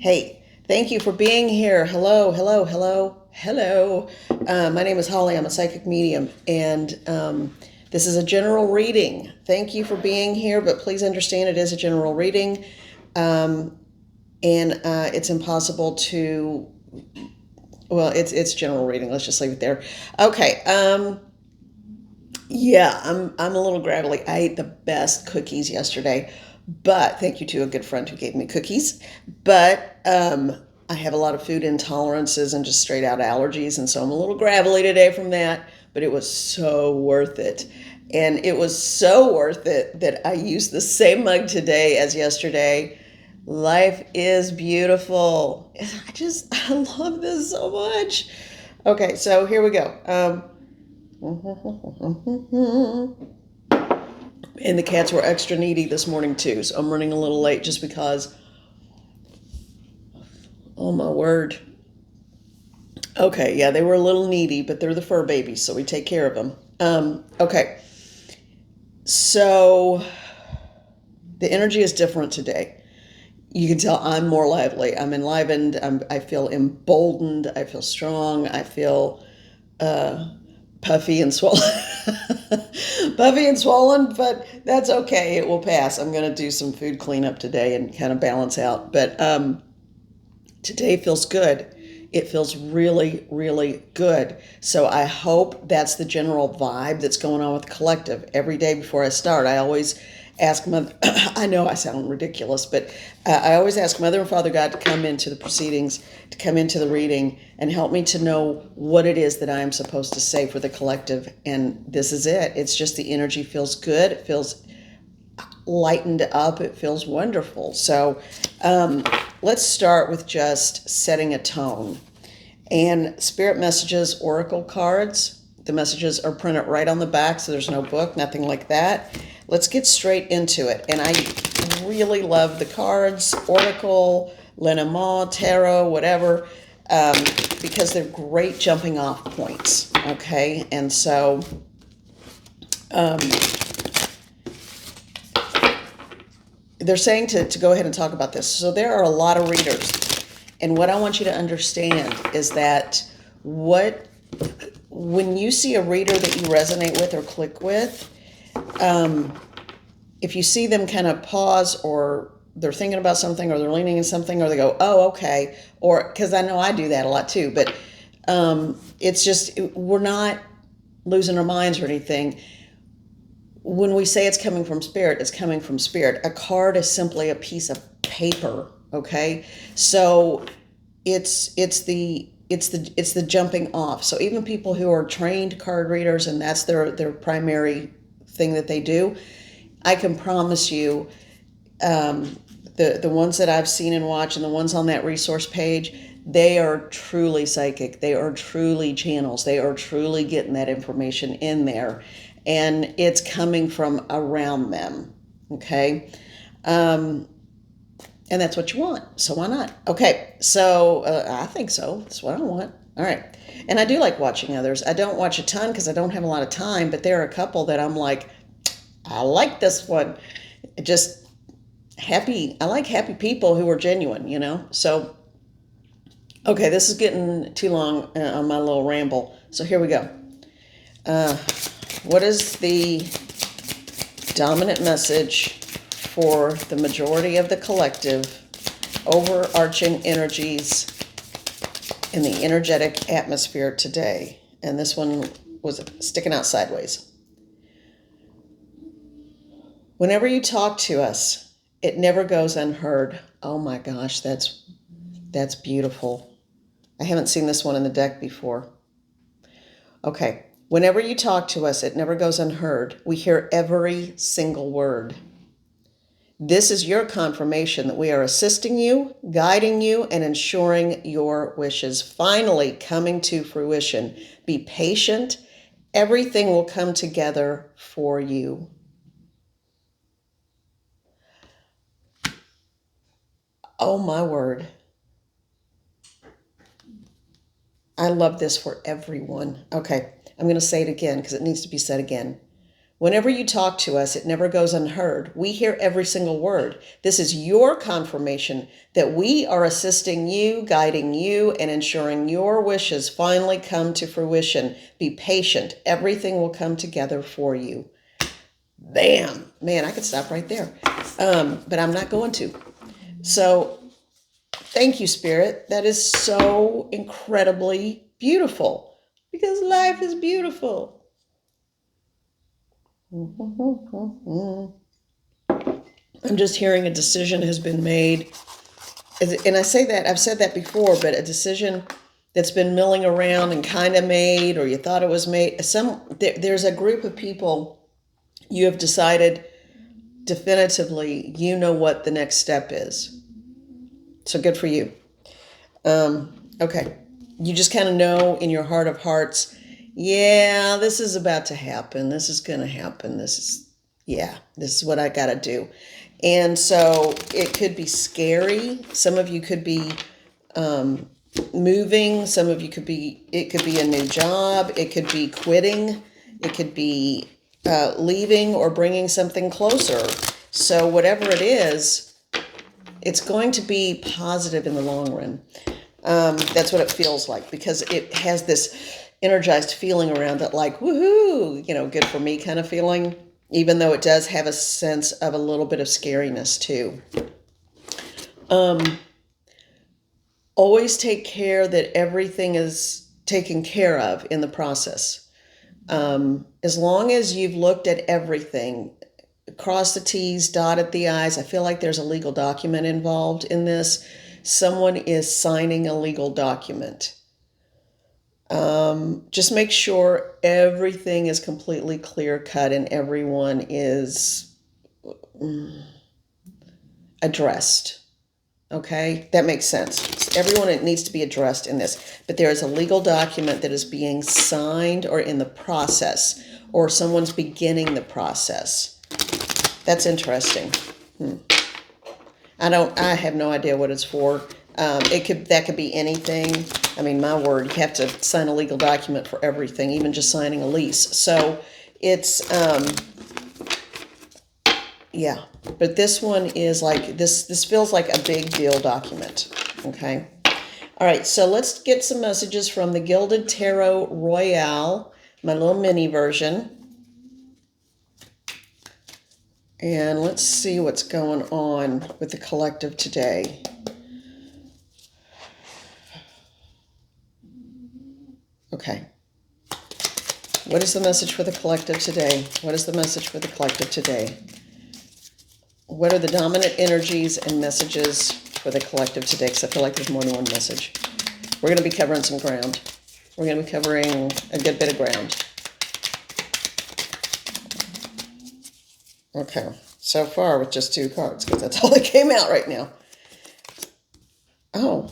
Hey, thank you for being here. Hello, hello, hello, hello. My name is Holly. I'm a psychic medium, and this is a general reading. Thank you for being here, but please understand it is a general reading, um, and it's impossible to. Well, it's general reading. Let's just leave it there. Okay. Yeah, I'm a little gravelly. I ate the best cookies yesterday, but thank you to a good friend who gave me cookies. But I have a lot of food intolerances and just straight out allergies, and so I'm a little gravelly today from that. But it was so worth it, and it was so worth it that I used the same mug today as yesterday. Life is beautiful. I love this so much. Okay, so here we go. And the cats were extra needy this morning too, so I'm running a little late just because. Oh my word. Okay, yeah, they were a little needy, but they're the fur babies, so we take care of them. Okay, so the energy is different today. You can tell I'm more lively. I'm enlivened. I feel emboldened. I feel strong. I feel uh, puffy and swollen. Puffy and swollen, but that's okay. It will pass. I'm going to do some food cleanup today and kind of balance out. But today feels good. It feels really, really good. So I hope that's the general vibe that's going on with the collective. Every day before I start, I always ask Mother, I know I sound ridiculous, but I always ask Mother and Father God to come into the proceedings, to come into the reading, and help me to know what it is that I am supposed to say for the collective. And this is it. It's just the energy feels good. It feels lightened up. It feels wonderful. So let's start with just setting a tone. And Spirit Messages Oracle cards. The messages are printed right on the back, so there's no book, nothing like that. Let's get straight into it. And I really love the cards, Oracle, Lenormand, Tarot, whatever, because they're great jumping off points. Okay, and so they're saying to go ahead and talk about this. So there are a lot of readers. And what I want you to understand is that when you see a reader that you resonate with or click with, if you see them kind of pause or they're thinking about something or they're leaning in something or they go, oh, okay. Or because I know I do that a lot too, but it's just, we're not losing our minds or anything. When we say it's coming from spirit, it's coming from spirit. A card is simply a piece of paper, okay? So it's the jumping off. So even people who are trained card readers and that's their primary thing that they do, I can promise you, the ones that I've seen and watched and the ones on that resource page, they are truly psychic. They are truly channels. They are truly getting that information in there, and it's coming from around them. Okay. And that's what you want. So why not? Okay. So I think so. That's what I want. All right. And I do like watching others. I don't watch a ton because I don't have a lot of time, but there are a couple that I'm like, I like this one. Just happy. I like happy people who are genuine. So, okay, this is getting too long on my little ramble. So here we go. What is the dominant message for the majority of the collective, overarching energies in the energetic atmosphere today? And this one was sticking out sideways. Whenever you talk to us, it never goes unheard. Oh my gosh, that's beautiful. I haven't seen this one in the deck before. Okay. Whenever you talk to us, it never goes unheard. We hear every single word. This is your confirmation that we are assisting you, guiding you, and ensuring your wishes finally coming to fruition. Be patient. Everything will come together for you. Oh my word. I love this for everyone. Okay, I'm going to say it again because it needs to be said again. Whenever you talk to us, it never goes unheard. We hear every single word. This is your confirmation that we are assisting you, guiding you, and ensuring your wishes finally come to fruition. Be patient. Everything will come together for you. Bam! Man, I could stop right there. But I'm not going to. So thank you, Spirit. That is so incredibly beautiful because life is beautiful. I'm just hearing a decision has been made. And I say that, I've said that before, but a decision that's been milling around and kind of made, or you thought it was made. There's a group of people you have decided definitively, you know what the next step is. So good for you. Okay. You just kind of know in your heart of hearts, yeah, this is about to happen. This is going to happen. This is what I got to do. And so it could be scary. Some of you could be moving. Some of you it could be a new job. It could be quitting. It could be leaving or bringing something closer. So whatever it is, it's going to be positive in the long run. That's what it feels like because it has this energized feeling around it, like, woohoo, good for me kind of feeling, even though it does have a sense of a little bit of scariness too. Always take care that everything is taken care of in the process. As long as you've looked at everything, crossed the T's, dotted the I's, I feel like there's a legal document involved in this. Someone is signing a legal document. Just make sure everything is completely clear cut and everyone is addressed. Okay, that makes sense. Everyone needs to be addressed in this, but there is a legal document that is being signed or in the process, or someone's beginning the process. That's interesting. I have no idea what it's for. That could be anything. I mean, my word, you have to sign a legal document for everything, even just signing a lease. So it's, yeah. But this one is like, this feels like a big deal document. Okay. All right. So let's get some messages from the Gilded Tarot Royale, my little mini version. And let's see what's going on with the collective today. Okay. What is the message for the collective today? What is the message for the collective today? What are the dominant energies and messages for the collective today? Because I feel like there's more than one message. We're going to be covering some ground. We're going to be covering a good bit of ground. Okay. So far with just 2 cards, because that's all that came out right now. Oh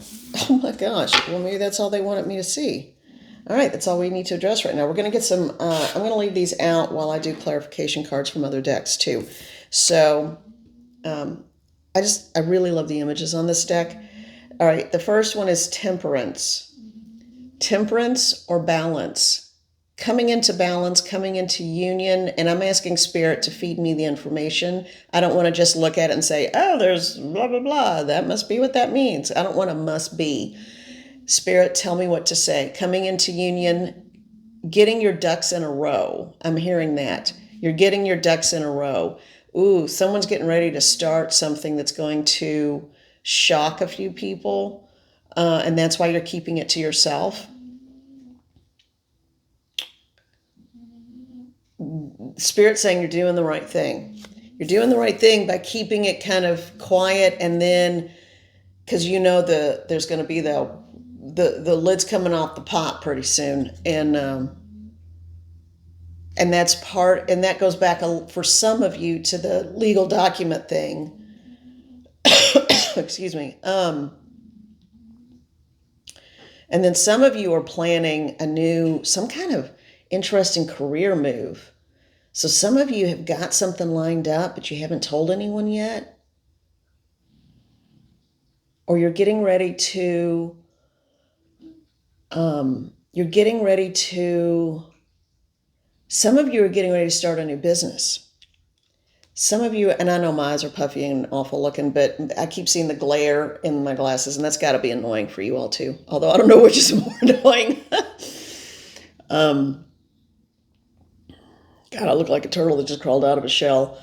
my gosh. Well, maybe that's all they wanted me to see. All right, that's all we need to address right now. We're going to get some, I'm going to leave these out while I do clarification cards from other decks too. So I really love the images on this deck. All right, the first one is temperance. Temperance or balance. Coming into balance, coming into union, and I'm asking Spirit to feed me the information. I don't want to just look at it and say, oh, there's blah, blah, blah. That must be what that means. I don't want to must be. Spirit, tell me what to say. Coming into union, getting your ducks in a row. I'm hearing that. You're getting your ducks in a row. Ooh, someone's getting ready to start something that's going to shock a few people, and that's why you're keeping it to yourself. Spirit saying you're doing the right thing. You're doing the right thing by keeping it kind of quiet, and then because there's going to be the lid's coming off the pot pretty soon, and that's and that goes back for some of you to the legal document thing. Excuse me. And then some of you are planning some kind of interesting career move. So some of you have got something lined up, but you haven't told anyone yet. Or you're getting ready to, Some of you are getting ready to start a new business. Some of you, and I know my eyes are puffy and awful looking, but I keep seeing the glare in my glasses, and that's got to be annoying for you all too. Although I don't know which is more annoying. um, God, I look like a turtle that just crawled out of a shell.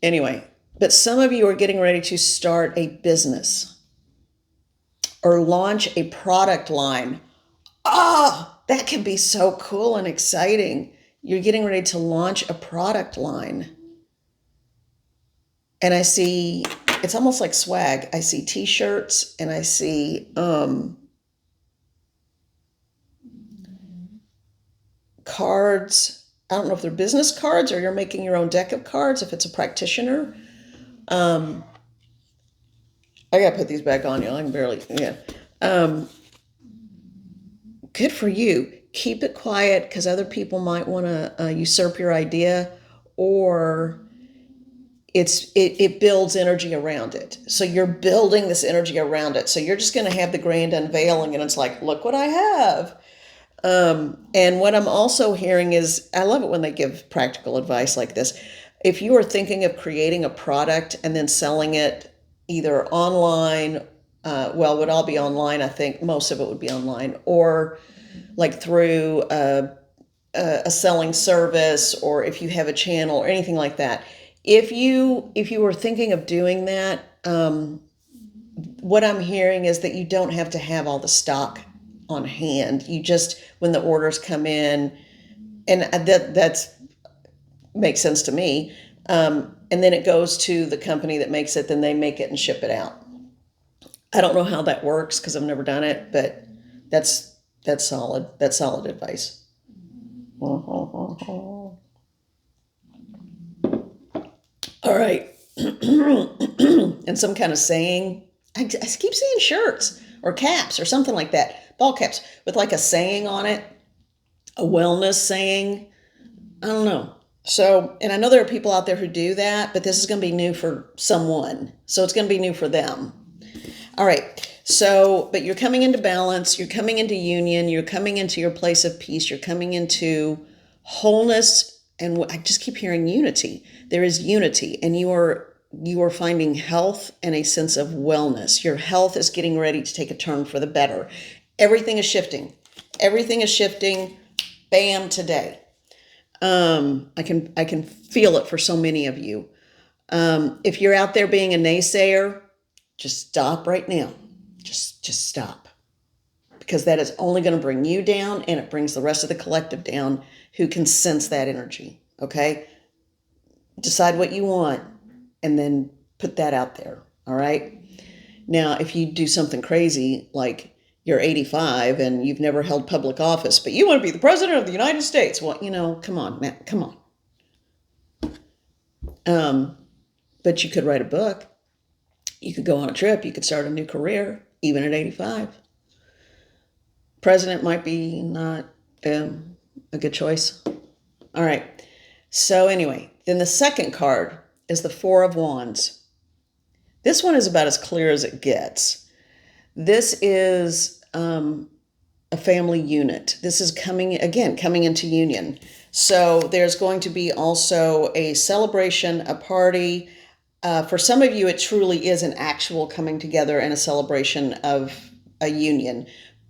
Anyway, but some of you are getting ready to start a business or launch a product line. Ah, that can be so cool and exciting. You're getting ready to launch a product line. And I see, it's almost like swag. I see t-shirts and I see cards. I don't know if they're business cards or you're making your own deck of cards if it's a practitioner. I gotta put these back on you. I can barely, yeah. Good for you. Keep it quiet because other people might want to usurp your idea, or it builds energy around it. So you're building this energy around it. So you're just going to have the grand unveiling, and it's like, look what I have. And what I'm also hearing is, I love it when they give practical advice like this. If you are thinking of creating a product and then selling it either online, well, it would all be online. I think most of it would be online, or like through a selling service, or if you have a channel or anything like that. If you were thinking of doing that, what I'm hearing is that you don't have to have all the stock on hand. You just, when the orders come in, and that's makes sense to me. And then it goes to the company that makes it, then they make it and ship it out. I don't know how that works because I've never done it, but that's solid. That's solid advice. All right. And some kind of saying. I keep seeing shirts or caps or something like that. Ball caps with like a saying on it, a wellness saying. I don't know. So, and I know there are people out there who do that, but this is going to be new for someone. So it's going to be new for them. All right. So, but you're coming into balance, you're coming into union, you're coming into your place of peace, you're coming into wholeness, and I just keep hearing unity. There is unity, and you are finding health and a sense of wellness. Your health is getting ready to take a turn for the better. Everything is shifting. Everything is shifting. Bam, today. I can feel it for so many of you. If you're out there being a naysayer, just stop right now. Just stop, because that is only going to bring you down, and it brings the rest of the collective down who can sense that energy. Okay, decide what you want, and then put that out there. All right. Now, if you do something crazy like you're 85 and you've never held public office, but you want to be the president of the United States, well, come on, man, come on. But you could write a book. You could go on a trip. You could start a new career, even at 85. President might be not a good choice. All right. So anyway, then the second card is the Four of Wands. This one is about as clear as it gets. This is a family unit. This is coming into union. So there's going to be also a celebration, a party. For some of you, it truly is an actual coming together and a celebration of a union.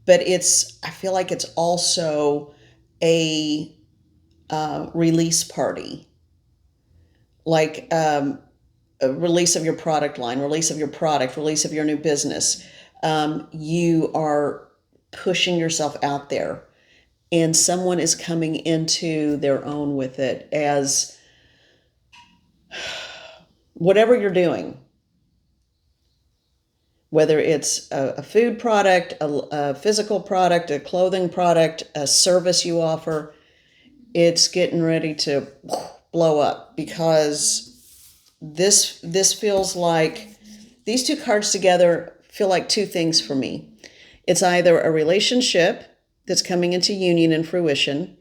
But I feel like it's also a release party, like a release of your product line, release of your product, release of your new business. You are pushing yourself out there, and someone is coming into their own with it, as whatever you're doing, whether it's a food product, a physical product, a clothing product, a service you offer, it's getting ready to blow up, because this feels like, these two cards together feel like two things for me. It's either a relationship that's coming into union and fruition,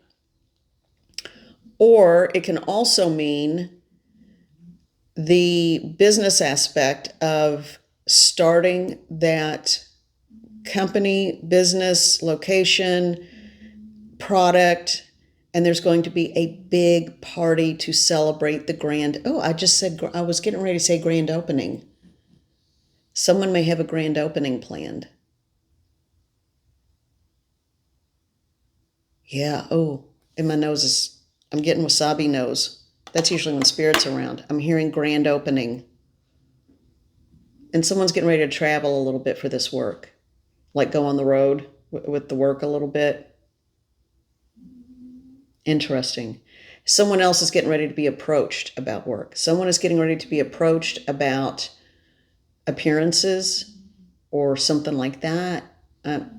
or it can also mean the business aspect of starting that company, business, location, product, And there's going to be a big party to celebrate the grand. Oh, I just said, I was getting ready to say grand opening. Someone may have a grand opening planned. Yeah. Oh, and my nose is, I'm getting wasabi nose. That's usually when spirit's around. I'm hearing grand opening. And someone's getting ready to travel a little bit for this work, like go on the road with the work a little bit. Interesting. Someone else is getting ready to be approached about work. Someone is getting ready to be approached about appearances or something like that. Man,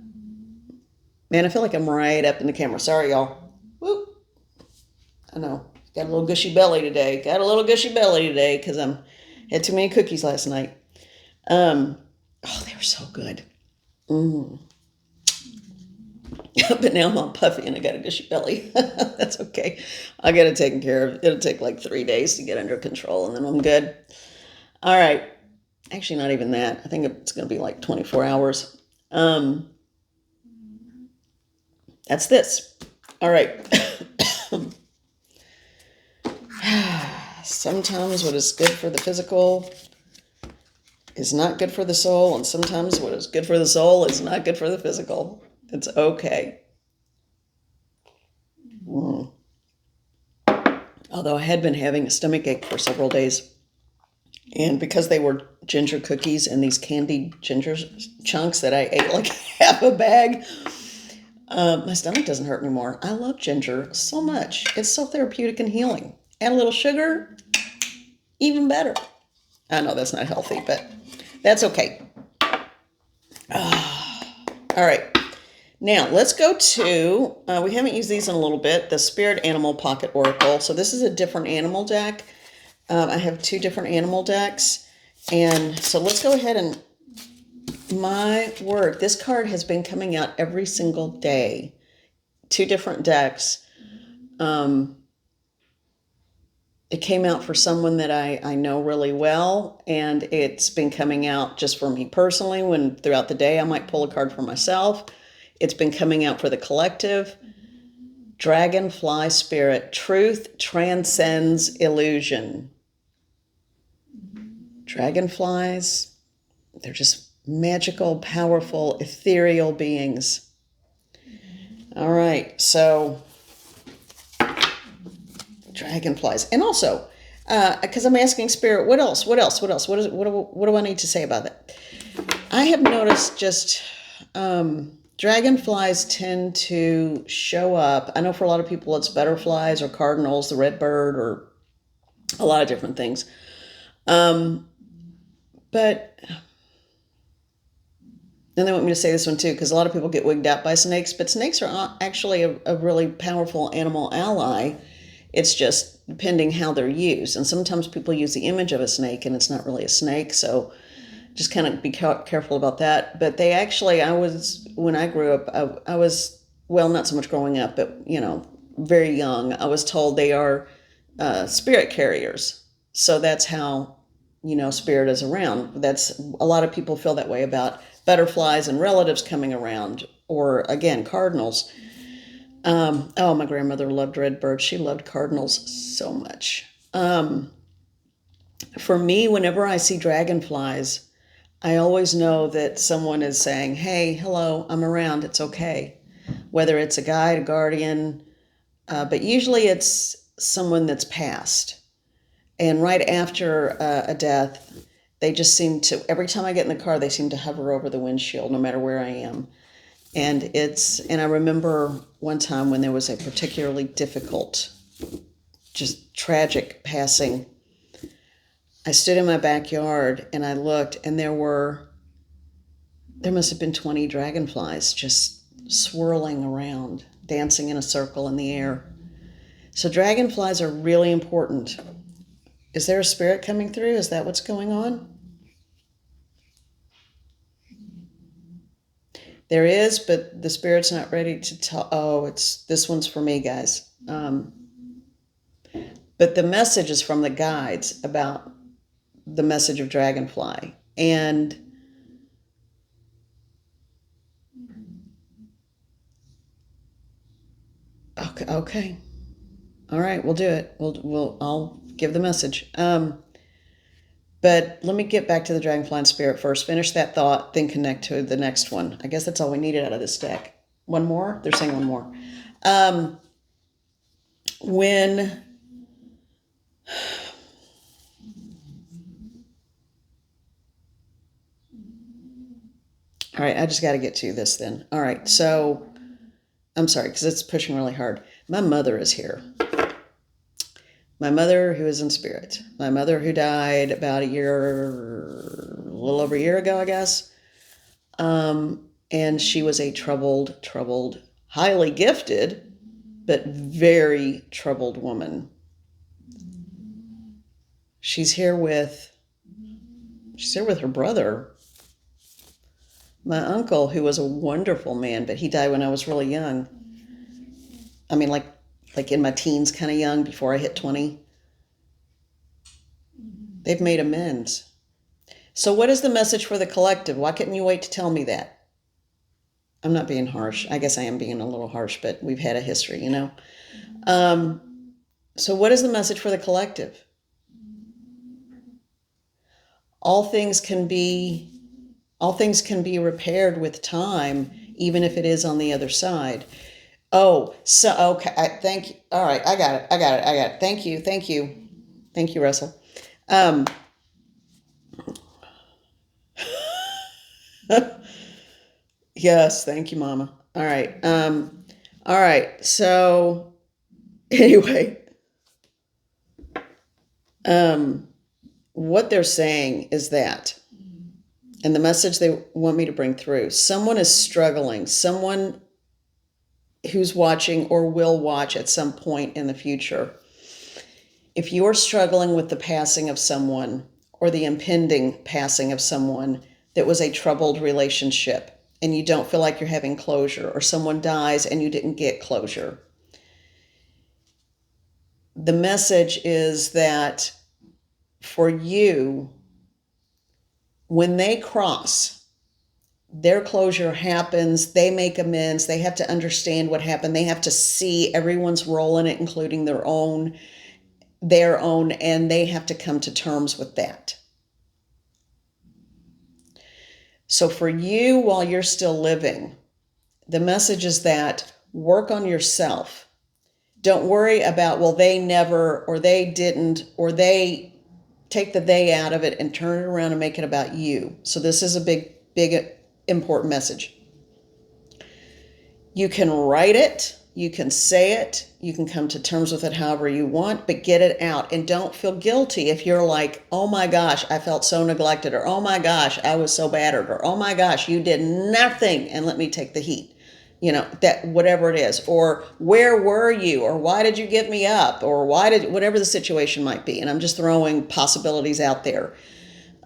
I feel like I'm right up in the camera. Sorry, y'all. Whoop. I know. Got a little gushy belly today. Because I had too many cookies last night. Oh, they were so good. But now I'm all puffy and I got a gushy belly. That's okay. I got it taken care of. It'll take like 3 days to get under control and then I'm good. All right. Actually, not even that. I think it's going to be like 24 hours. That's this. All right. Sometimes what is good for the physical is not good for the soul, and sometimes what is good for the soul is not good for the physical. It's okay. Although I had been having a stomach ache for several days. And because they were ginger cookies and these candied ginger chunks that I ate like half a bag, my stomach doesn't hurt anymore. I love ginger so much. It's so therapeutic and healing. Add a little sugar, even better. I know that's not healthy, but that's okay. All right. Now, let's go to, we haven't used these in a little bit, the Spirit Animal Pocket Oracle. So this is a different animal deck. I have 2 different animal decks. And so let's go ahead and, my word, this card has been coming out every single day. 2 different decks. It came out for someone that I know really well, and it's been coming out just for me personally. When throughout the day I might pull a card for myself. It's been coming out for the collective. Dragonfly Spirit. Truth transcends illusion. Dragonflies, they're just magical, powerful, ethereal beings. All right, so dragonflies. And also, because I'm asking Spirit, what else? What do I need to say about that? I have noticed just dragonflies tend to show up. I know for a lot of people it's butterflies or cardinals, the red bird, or a lot of different things. But, and they want me to say this one too, because a lot of people get wigged out by snakes, but snakes are actually a really powerful animal ally. It's just depending how they're used. And sometimes people use the image of a snake and it's not really a snake. So just kind of be careful about that. But they actually, when I grew up, I was, well, not so much growing up, but, very young, I was told they are spirit carriers. So that's how, spirit is around. That's, a lot of people feel that way about butterflies and relatives coming around, or again, cardinals. Oh, my grandmother loved red birds. She loved cardinals so much. For me, whenever I see dragonflies, I always know that someone is saying, hey, hello, I'm around, it's okay. Whether it's a guide, a guardian, but usually it's someone that's passed. And right after a death, they just seem to, every time I get in the car, they seem to hover over the windshield no matter where I am. And I remember one time when there was a particularly difficult, just tragic passing. I stood in my backyard and I looked, and there must have been 20 dragonflies just swirling around, dancing in a circle in the air. So dragonflies are really important. Is there a spirit coming through? Is that what's going on? There is, but the spirit's not ready to tell. Oh, this one's for me, guys. But the message is from the guides about the message of dragonfly. And okay. All right, we'll do it. I'll give the message. But let me get back to the dragonfly and spirit first. Finish that thought, then connect to the next one. I guess that's all we needed out of this deck. One more? They're saying one more. When All right, I just got to get to this then. All right, so I'm sorry because it's pushing really hard. My mother is here. My mother, who is in spirit. My mother, who died about a little over a year ago, I guess. And she was a troubled, highly gifted, but very troubled woman. She's here with her brother, my uncle, who was a wonderful man, but he died when I was really young. I mean, like in my teens, kind of young, before I hit 20. They've made amends. So what is the message for the collective? Why couldn't you wait to tell me that? I'm not being harsh. I guess I am being a little harsh, but we've had a history, you know? So what is the message for the collective? All things can be repaired with time, even if it is on the other side. Oh, so, okay. Thank you. All right. I got it. Thank you, Russell. Yes. Thank you, Mama. All right. All right. So anyway, what they're saying is that, and the message they want me to bring through, someone is struggling, someone who's watching or will watch at some point in the future. If you're struggling with the passing of someone or the impending passing of someone that was a troubled relationship and you don't feel like you're having closure, or someone dies and you didn't get closure, the message is that for you, when they cross, their closure happens, they make amends, they have to understand what happened, they have to see everyone's role in it, including their own, and they have to come to terms with that. So for you, while you're still living, the message is that work on yourself. Don't worry about, well, they never, or they didn't, or they take the they out of it and turn it around and make it about you. So this is a big, important message. You can write it, you can say it, you can come to terms with it however you want, but get it out. And don't feel guilty if you're like, oh my gosh, I felt so neglected, or oh my gosh, I was so battered, or oh my gosh, you did nothing and let me take the heat. You know, that whatever it is, or where were you, or why did you give me up, or whatever the situation might be. And I'm just throwing possibilities out there.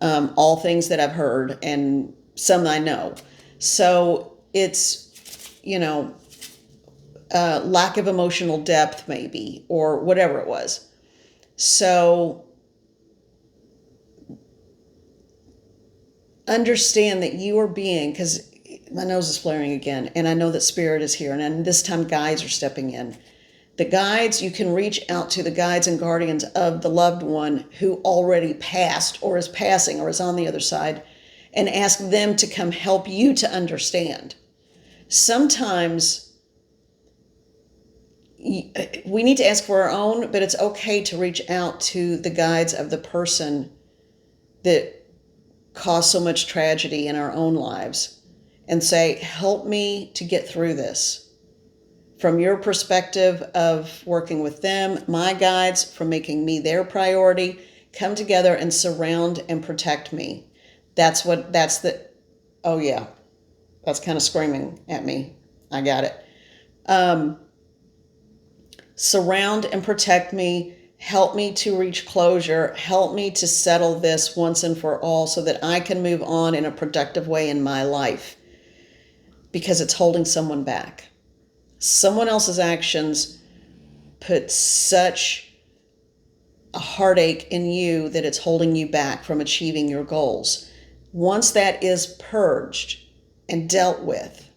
All things that I've heard and some I know. So it's, lack of emotional depth maybe, or whatever it was. So understand that you are being, because my nose is flaring again, and I know that spirit is here, and this time guides are stepping in. The guides, you can reach out to the guides and guardians of the loved one who already passed or is passing or is on the other side, and ask them to come help you to understand. Sometimes we need to ask for our own, but it's okay to reach out to the guides of the person that caused so much tragedy in our own lives and say, help me to get through this. From your perspective of working with them, my guides, from making me their priority, come together and surround and protect me. Oh yeah, that's kind of screaming at me. I got it. Surround and protect me. Help me to reach closure. Help me to settle this once and for all so that I can move on in a productive way in my life, because it's holding someone back. Someone else's actions put such a heartache in you that it's holding you back from achieving your goals. Once that is purged and dealt with,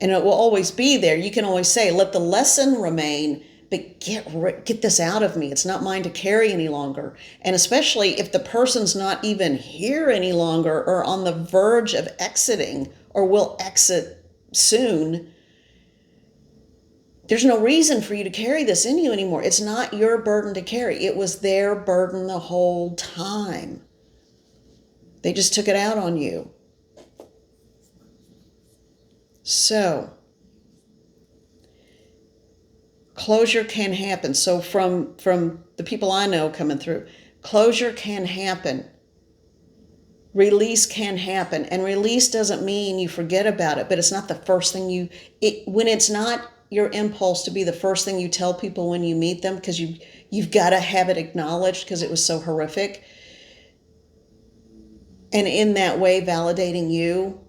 and it will always be there, you can always say, let the lesson remain, but get this out of me. It's not mine to carry any longer. And especially if the person's not even here any longer or on the verge of exiting or will exit soon, there's no reason for you to carry this in you anymore. It's not your burden to carry. It was their burden the whole time. They just took it out on you. So, closure can happen. So from the people I know coming through, closure can happen. Release can happen. And release doesn't mean you forget about it, but it's not the first thing when it's not your impulse to be the first thing you tell people when you meet them, because you've got to have it acknowledged because it was so horrific. And in that way, validating you,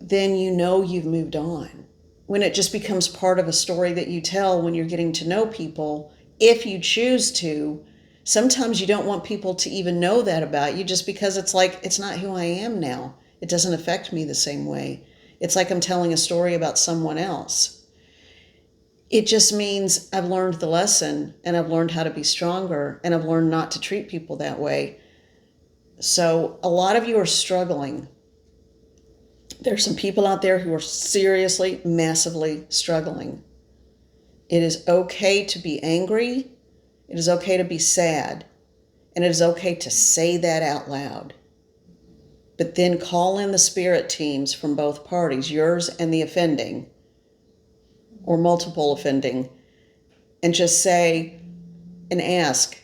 then you know you've moved on. When it just becomes part of a story that you tell when you're getting to know people, if you choose to, sometimes you don't want people to even know that about you, just because it's like, it's not who I am now. It doesn't affect me the same way. It's like I'm telling a story about someone else. It just means I've learned the lesson, and I've learned how to be stronger, and I've learned not to treat people that way. So a lot of you are struggling. There's some people out there who are seriously, massively struggling. It is okay to be angry. It is okay to be sad. And it is okay to say that out loud. But then call in the spirit teams from both parties, yours and the offending, or multiple offending, and just say and ask,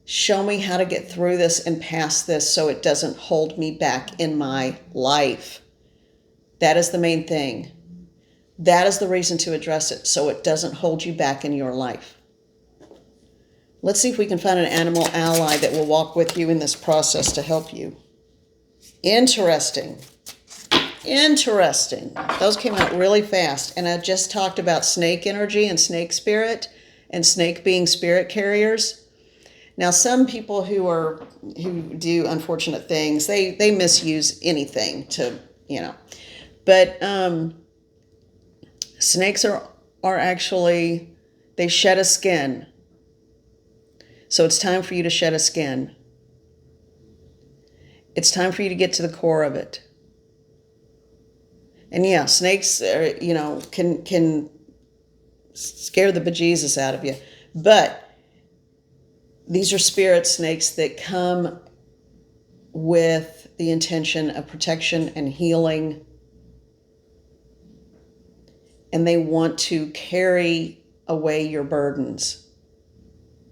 show me how to get through this and past this so it doesn't hold me back in my life. That is the main thing. That is the reason to address it, so it doesn't hold you back in your life. Let's see if we can find an animal ally that will walk with you in this process to help you. Interesting. Interesting. Those came out really fast. And I just talked about snake energy and snake spirit, and snake being spirit carriers. Now, some people who do unfortunate things, they misuse anything to, But snakes are actually, they shed a skin. So it's time for you to shed a skin. It's time for you to get to the core of it. And yeah, snakes are, can scare the bejesus out of you. But these are spirit snakes that come with the intention of protection and healing. And they want to carry away your burdens.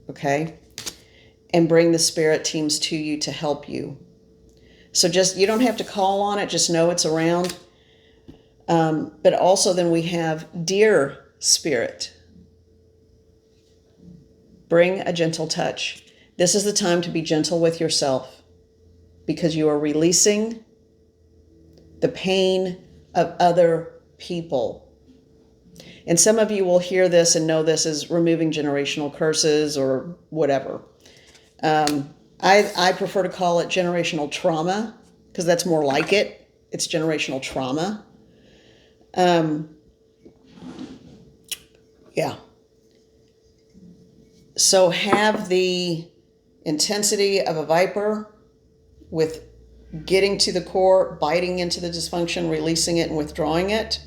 Okay? And bring the spirit teams to you to help you. So you don't have to call on it, just know it's around. But also then we have deer spirit. Bring a gentle touch. This is the time to be gentle with yourself, because you are releasing the pain of other people. And some of you will hear this and know this is removing generational curses or whatever. I prefer to call it generational trauma, because that's more like it. It's generational trauma. Yeah. So have the intensity of a viper with getting to the core, biting into the dysfunction, releasing it, and withdrawing it.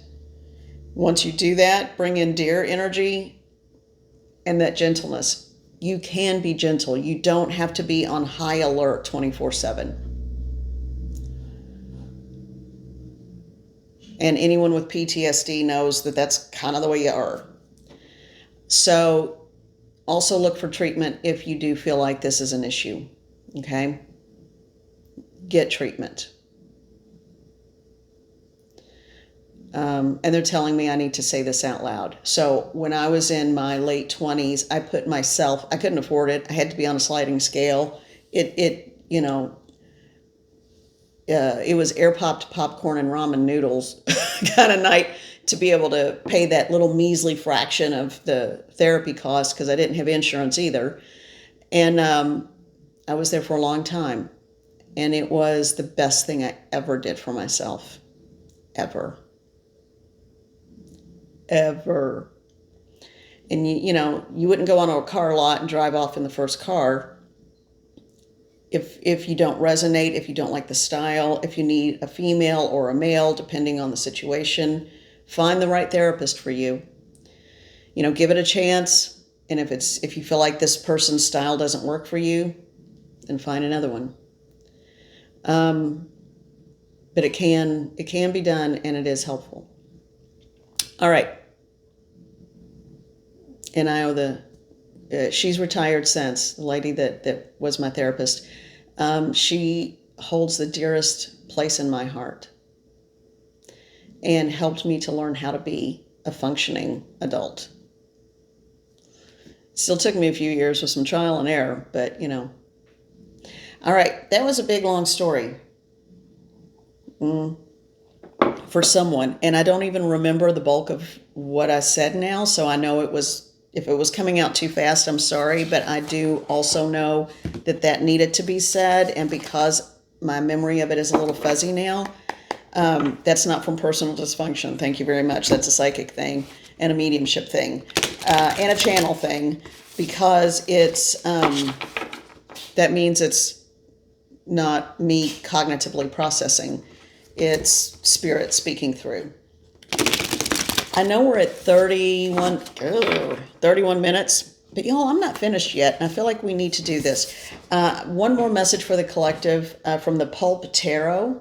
Once you do that, bring in deer energy and that gentleness. You can be gentle. You don't have to be on high alert 24/7. And anyone with PTSD knows that that's kind of the way you are. So also look for treatment if you do feel like this is an issue. Okay? Get treatment. And they're telling me I need to say this out loud. So when I was in my late 20s, I couldn't afford it. I had to be on a sliding scale. It was air popped popcorn and ramen noodles kind of night to be able to pay that little measly fraction of the therapy cost, because I didn't have insurance either. And I was there for a long time. And it was the best thing I ever did for myself. Ever. And you wouldn't go on a car lot and drive off in the first car if you don't resonate, if you don't like the style, if you need a female or a male, depending on the situation. Find the right therapist for you. Give it a chance. And if you feel like this person's style doesn't work for you, then find another one. But it can be done, and it is helpful. All right. And I owe she's retired since, the lady that was my therapist. She holds the dearest place in my heart and helped me to learn how to be a functioning adult. It still took me a few years with some trial and error, but All right, that was a big, long story for someone. And I don't even remember the bulk of what I said now, so I know if it was coming out too fast, I'm sorry, but I do also know that needed to be said, and because my memory of it is a little fuzzy now, that's not from personal dysfunction. Thank you very much. That's a psychic thing and a mediumship thing and a channel thing, because that means it's not me cognitively processing. It's spirit speaking through. I know we're at 31 minutes, but y'all, I'm not finished yet, and I feel like we need to do this. One more message for the collective from the Pulp Tarot.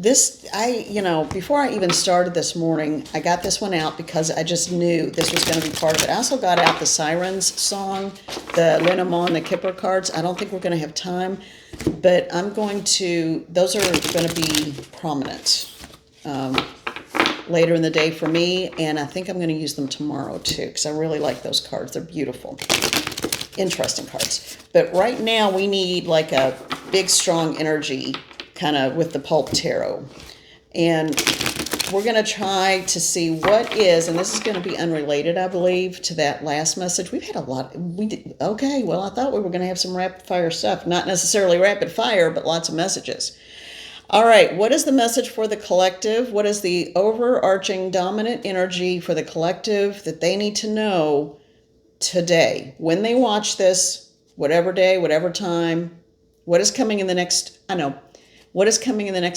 Before I even started this morning, I got this one out because I just knew this was going to be part of it. I also got out the Sirens song, the Lenormand, the Kipper cards. I don't think we're going to have time, but those are going to be prominent later in the day for me, and I think I'm going to use them tomorrow too, because I really like those cards. They're beautiful, interesting cards. But right now we need like a big, strong energy kind of with the Pulp Tarot. And we're going to try to see what is, and this is going to be unrelated, I believe, to that last message. We've had a lot. Okay, well, I thought we were going to have some rapid fire stuff. Not necessarily rapid fire, but lots of messages. All right, what is the message for the collective? What is the overarching dominant energy for the collective that they need to know today? When they watch this, whatever day, whatever time, what is coming in the next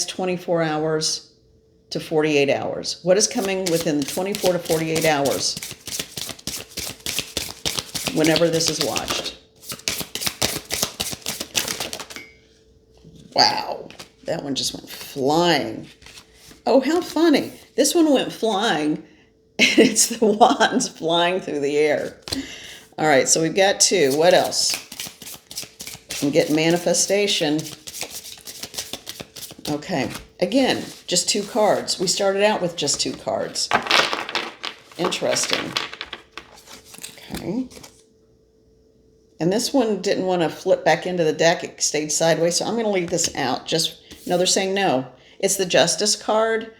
24 hours to 48 hours? What is coming within the 24 to 48 hours whenever this is watched? Wow. That one just went flying. Oh, how funny. This one went flying, and it's the wands flying through the air. All right, so we've got two. What else? We get manifestation. Okay, again, just two cards. We started out with just two cards. Interesting. Okay. And this one didn't want to flip back into the deck. It stayed sideways, so I'm going to leave this out. They're saying no. It's the Justice card,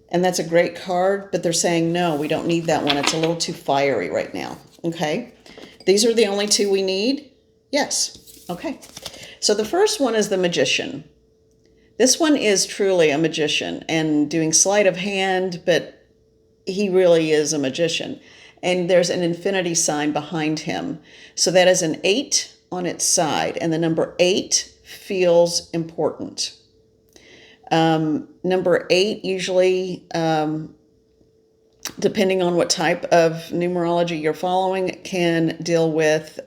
and that's a great card, but they're saying no, we don't need that one. It's a little too fiery right now. Okay. These are the only two we need? Yes. Okay. So the first one is the Magician. This one is truly a magician and doing sleight of hand, but he really is a magician. And there's an infinity sign behind him. So that is an 8 on its side, and the number 8 feels important. Number 8 usually, depending on what type of numerology you're following, can deal with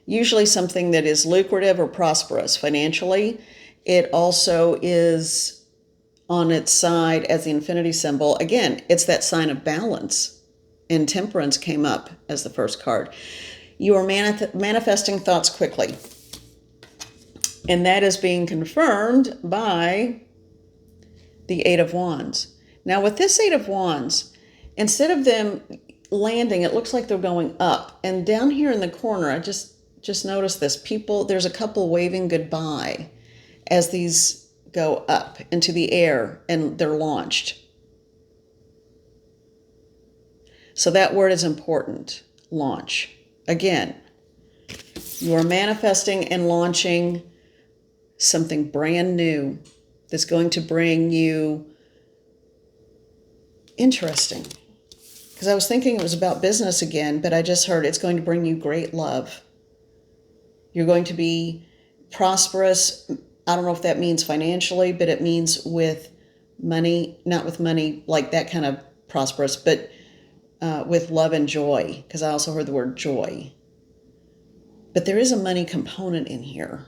usually something that is lucrative or prosperous financially. It also is on its side as the infinity symbol. Again, it's that sign of balance, and temperance came up as the first card. You are manifesting thoughts quickly. And that is being confirmed by the 8 of Wands. Now with this 8 of Wands, instead of them landing, it looks like they're going up. And down here in the corner, I just noticed this. There's a couple waving goodbye as these go up into the air and they're launched. So that word is important, launch. Again, you are manifesting and launching something brand new that's going to bring you interesting. Because I was thinking it was about business again, but I just heard it's going to bring you great love. You're going to be prosperous. I don't know if that means financially, but it means with money, not with money like that kind of prosperous, but with love and joy, because I also heard the word joy. But there is a money component in here.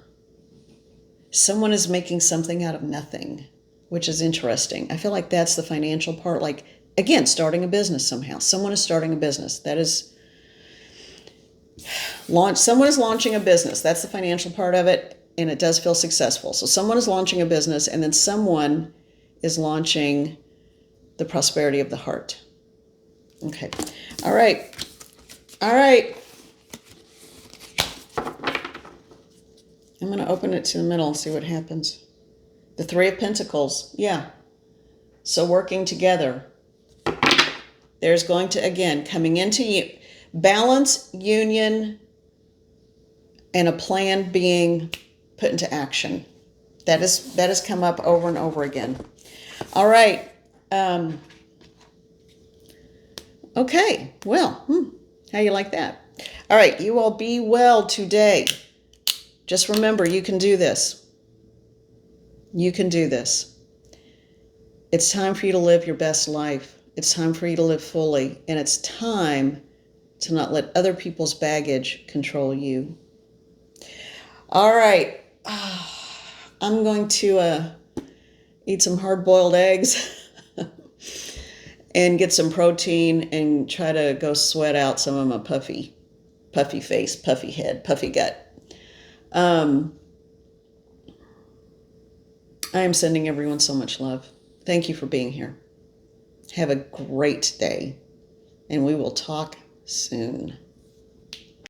Someone is making something out of nothing, which is interesting. I feel like that's the financial part. Like, again, starting a business somehow. Someone is starting a business. That is someone is launching a business. That's the financial part of it, and it does feel successful. So someone is launching a business, and then someone is launching the prosperity of the heart. Okay. All right. All right. I'm going to open it to the middle and see what happens. The Three of Pentacles. Yeah. So working together. There's going to, again, coming into you, balance, union, and a plan being put into action. That has come up over and over again. All right. Okay. Well, how you like that? All right. You all be well today. Just remember, you can do this. You can do this. It's time for you to live your best life. It's time for you to live fully. And it's time to not let other people's baggage control you. All right. I'm going to eat some hard-boiled eggs and get some protein and try to go sweat out some of my puffy face, puffy head, puffy gut. I am sending everyone so much love. Thank you for being here. Have a great day, and we will talk soon.